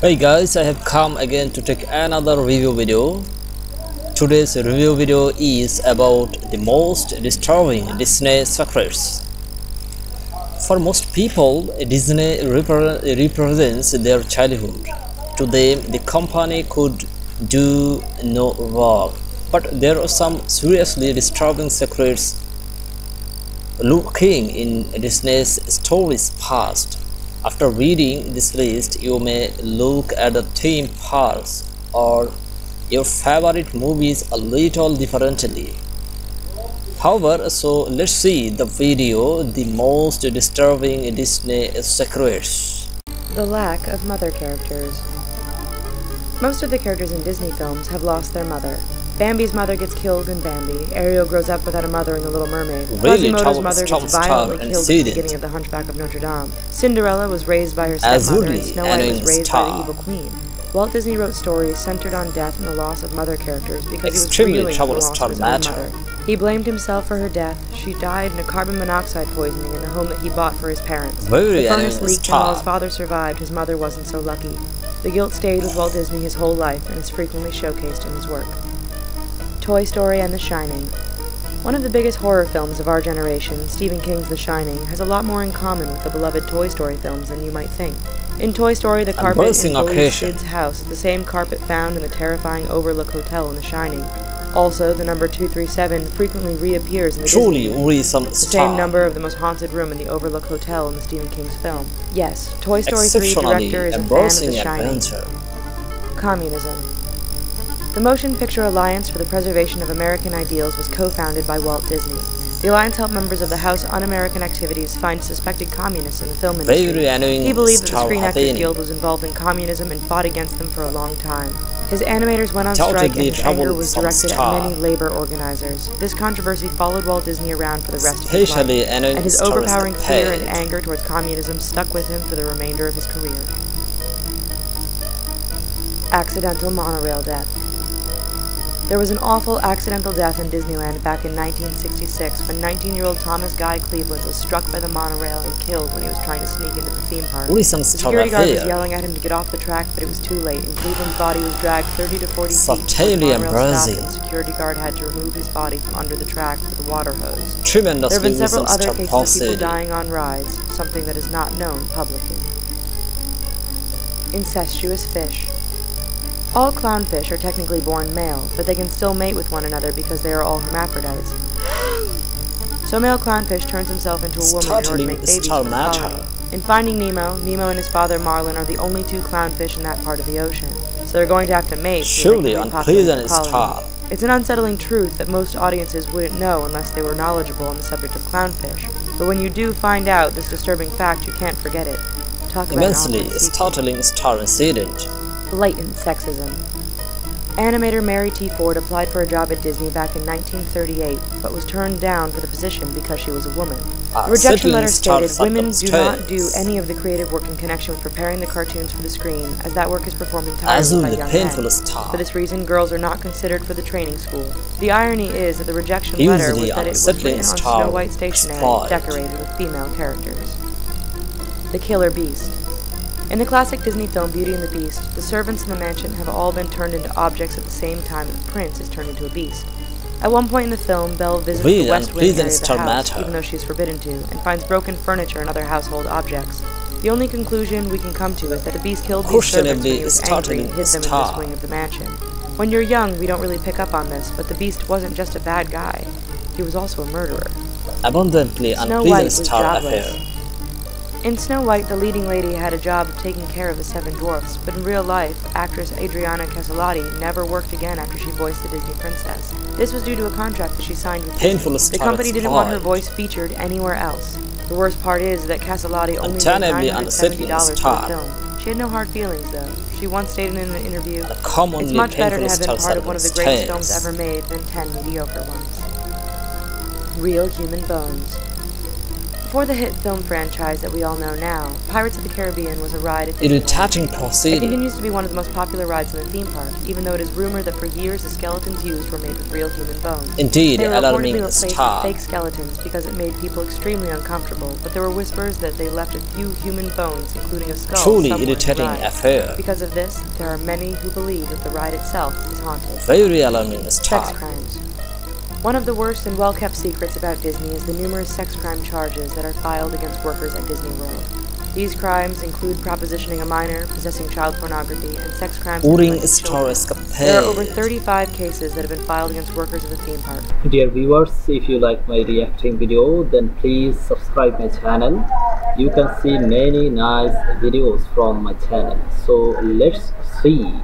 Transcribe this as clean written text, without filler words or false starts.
Hey guys, I have come again to take another review video. Today's review video is about the most disturbing Disney secrets. For most people, Disney represents their childhood. To them, the company could do no wrong. But there are some seriously disturbing secrets lurking in Disney's stories past. After reading this list, you may look at the theme parks or your favorite movies a little differently. However, so let's see the video, the most disturbing Disney secrets. The lack of mother characters. Most of the characters in Disney films have lost their mother. Bambi's mother gets killed in Bambi. Ariel grows up without a mother in The Little Mermaid. Quasimodo's mother gets violently killed at the beginning of The Hunchback of Notre Dame. Cinderella was raised by her stepmother, and Snow White was raised by the evil queen. Walt Disney wrote stories centered on death and the loss of mother characters because he was reeling from the loss of his own mother. He blamed himself for her death. She died in a carbon monoxide poisoning in the home that he bought for his parents. The furnace leaked, and while his father survived, his mother wasn't so lucky. The guilt stayed with Walt Disney his whole life and is frequently showcased in his work. Toy Story and The Shining. One of the biggest horror films of our generation, Stephen King's The Shining, has a lot more in common with the beloved Toy Story films than you might think. In Toy Story, the carpet in Billy Sid's house is the same carpet found in the terrifying Overlook Hotel in The Shining. Also, the number 237 frequently reappears in the Disney movie, the same number of the most haunted room in the Overlook Hotel in the Stephen King's film. Yes, Toy Story 3 director is a fan of The Shining. Communism. The Motion Picture Alliance for the Preservation of American Ideals was co-founded by Walt Disney. The alliance helped members of the House Un-American Activities find suspected communists in the film industry. He believed that the Screen Actors Guild was involved in communism and fought against them for a long time. His animators went on strike, and his anger was directed at many labor organizers. This controversy followed Walt Disney around for the rest of his life, and his overpowering fear and anger towards communism stuck with him for the remainder of his career. Accidental monorail death. There was an awful accidental death in Disneyland back in 1966 when 19-year-old Thomas Guy Cleveland was struck by the monorail and killed when he was trying to sneak into the theme park. The security guard was yelling at him to get off the track, but it was too late, and Cleveland's body was dragged 30 to 40 feet before the monorail stopped, and the security guard had to remove his body from under the track with a water hose. There have been several other cases of people dying on rides, something that is not known publicly. Incestuous fish. All clownfish are technically born male, but they can still mate with one another because they are all hermaphrodites. So male clownfish turns himself into a woman in order to make babies for the colony. In Finding Nemo, Nemo and his father Marlin are the only two clownfish in that part of the ocean, so they're going to have to mate so they can repopulate the colony. It's an unsettling truth that most audiences wouldn't know unless they were knowledgeable on the subject of clownfish, but when you do find out this disturbing fact, you can't forget it. Talk about immensely startling star incident. Blatant sexism. Animator Mary T. Ford applied for a job at Disney back in 1938, but was turned down for the position because she was a woman. The rejection letter stated, "Women do not do any of the creative work in connection with preparing the cartoons for the screen, as that work is performed entirely by young men. For this reason, girls are not considered for the training school." The irony is that the rejection letter was that it was written on Snow White stationery decorated with female characters. The Killer Beast. In the classic Disney film Beauty and the Beast, the servants in the mansion have all been turned into objects at the same time that the prince is turned into a beast. At one point in the film, Belle visits the west wing area of the house, even though she is forbidden to, and finds broken furniture and other household objects. The only conclusion we can come to is that the beast killed these servants when he was angry and hid them in this wing of the mansion. When you're young, we don't really pick up on this, but the beast wasn't just a bad guy. He was also a murderer. Abundantly unpleasant star affair. In Snow White, the leading lady had a job of taking care of the 7 dwarfs, but in real life, actress Adriana Caselotti never worked again after she voiced the Disney princess. This was due to a contract that she signed with Disney. The company didn't want her voice featured anywhere else. The worst part is that Caselotti only made $970 for the film. She had no hard feelings, though. She once stated in an interview, "It's much better to have been part of one of the greatest films ever made than 10 mediocre ones." Real human bones. Before the hit film franchise that we all know now, Pirates of the Caribbean was a ride at irritating Disneyland. proceeding. It continues to be one of the most popular rides in the theme park, even though it is rumored that for years the skeletons used were made with real human bones. Indeed, they were alarming reportedly replaced stuff. with fake skeletons because it made people extremely uncomfortable, but there were whispers that they left a few human bones, including a skull, Truly somewhere in the irritating ride. affair. Because of this, there are many who believe that the ride itself is haunted. Very alarming Sex stuff. crimes. One of the worst and well-kept secrets about Disney is the numerous sex crime charges that are filed against workers at Disney World. These crimes include propositioning a minor, possessing child pornography, and sex crimes against children. There are over 35 cases that have been filed against workers of the theme park. Dear viewers, if you like my reacting video, then please subscribe my channel. You can see many nice videos from my channel. So let's see.